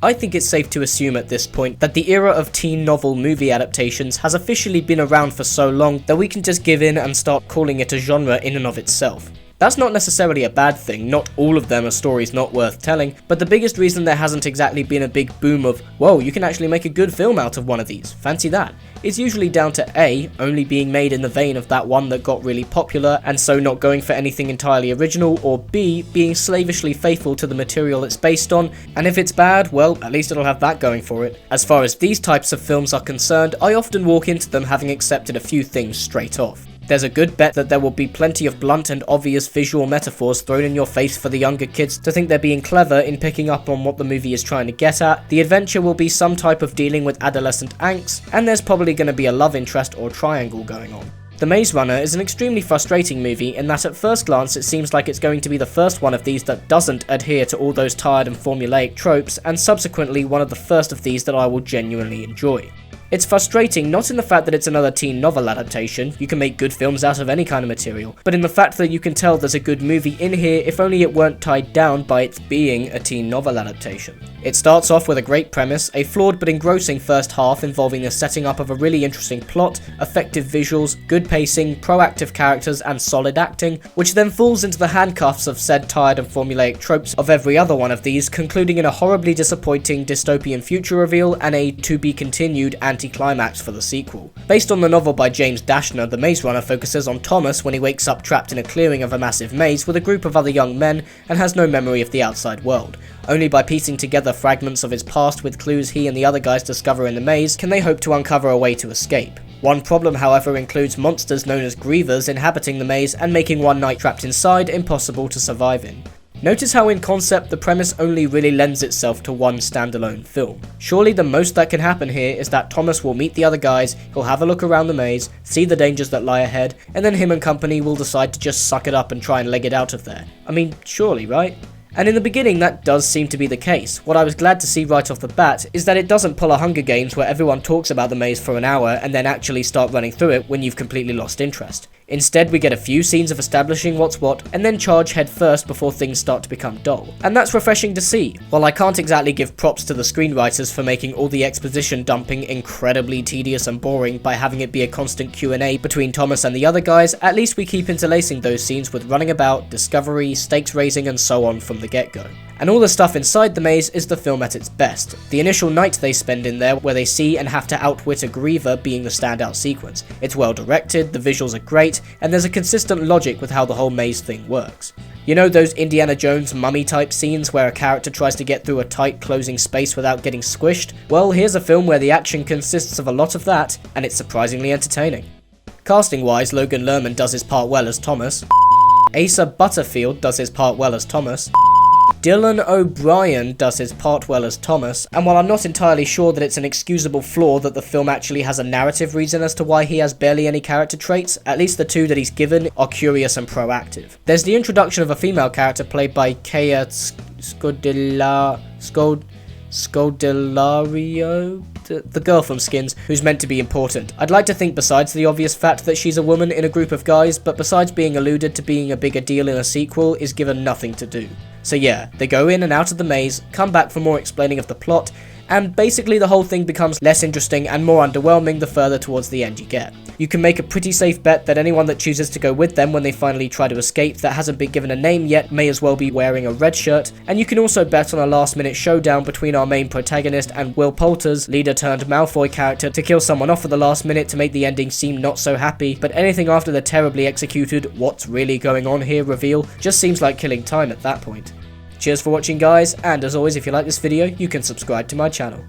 I think it's safe to assume at this point that the era of teen novel movie adaptations has officially been around for so long that we can just give in and start calling it a genre in and of itself. That's not necessarily a bad thing, not all of them are stories not worth telling, but the biggest reason there hasn't exactly been a big boom of, whoa, you can actually make a good film out of one of these, fancy that, is usually down to A, only being made in the vein of that one that got really popular and so not going for anything entirely original, or B, being slavishly faithful to the material it's based on, and if it's bad, well, at least it'll have that going for it. As far as these types of films are concerned, I often walk into them having accepted a few things straight off. There's a good bet that there will be plenty of blunt and obvious visual metaphors thrown in your face for the younger kids to think they're being clever in picking up on what the movie is trying to get at. The adventure will be some type of dealing with adolescent angst, and there's probably going to be a love interest or triangle going on. The Maze Runner is an extremely frustrating movie in that at first glance it seems like it's going to be the first one of these that doesn't adhere to all those tired and formulaic tropes, and subsequently one of the first of these that I will genuinely enjoy. It's frustrating not in the fact that it's another teen novel adaptation, you can make good films out of any kind of material, but in the fact that you can tell there's a good movie in here if only it weren't tied down by its being a teen novel adaptation. It starts off with a great premise, a flawed but engrossing first half involving the setting up of a really interesting plot, effective visuals, good pacing, proactive characters and solid acting, which then falls into the handcuffs of said tired and formulaic tropes of every other one of these, concluding in a horribly disappointing dystopian future reveal and a to-be-continued anti-climax for the sequel. Based on the novel by James Dashner, The Maze Runner focuses on Thomas when he wakes up trapped in a clearing of a massive maze with a group of other young men and has no memory of the outside world. Only by piecing together fragments of his past with clues he and the other guys discover in the maze can they hope to uncover a way to escape. One problem, however, includes monsters known as grievers inhabiting the maze and making one night trapped inside impossible to survive in. Notice how in concept the premise only really lends itself to one standalone film. Surely the most that can happen here is that Thomas will meet the other guys, he'll have a look around the maze, see the dangers that lie ahead, and then him and company will decide to just suck it up and try and leg it out of there. I mean, surely, right? And in the beginning that does seem to be the case. What I was glad to see right off the bat is that it doesn't pull a Hunger Games where everyone talks about the maze for an hour and then actually start running through it when you've completely lost interest. Instead, we get a few scenes of establishing what's what, and then charge head first before things start to become dull. And that's refreshing to see. While I can't exactly give props to the screenwriters for making all the exposition dumping incredibly tedious and boring by having it be a constant Q&A between Thomas and the other guys, at least we keep interlacing those scenes with running about, discovery, stakes raising and so on from the get-go. And all the stuff inside the maze is the film at its best. The initial night they spend in there where they see and have to outwit a griever being the standout sequence. It's well directed, the visuals are great, and there's a consistent logic with how the whole maze thing works. You know those Indiana Jones mummy type scenes where a character tries to get through a tight closing space without getting squished? Well, here's a film where the action consists of a lot of that, and it's surprisingly entertaining. Casting wise, Logan Lerman does his part well as Thomas. Asa Butterfield does his part well as Thomas. Dylan O'Brien does his part well as Thomas, and while I'm not entirely sure that it's an excusable flaw that the film actually has a narrative reason as to why he has barely any character traits, at least the two that he's given are curious and proactive. There's the introduction of a female character played by Kaya Scodelario, the girl from Skins, who's meant to be important. I'd like to think besides the obvious fact that she's a woman in a group of guys, but besides being alluded to being a bigger deal in a sequel, is given nothing to do. So yeah, they go in and out of the maze, come back for more explaining of the plot, and basically the whole thing becomes less interesting and more underwhelming the further towards the end you get. You can make a pretty safe bet that anyone that chooses to go with them when they finally try to escape that hasn't been given a name yet may as well be wearing a red shirt, and you can also bet on a last minute showdown between our main protagonist and Will Poulter's leader turned Malfoy character to kill someone off at the last minute to make the ending seem not so happy, but anything after the terribly executed what's really going on here reveal just seems like killing time at that point. Cheers for watching guys, and as always if you like this video you can subscribe to my channel.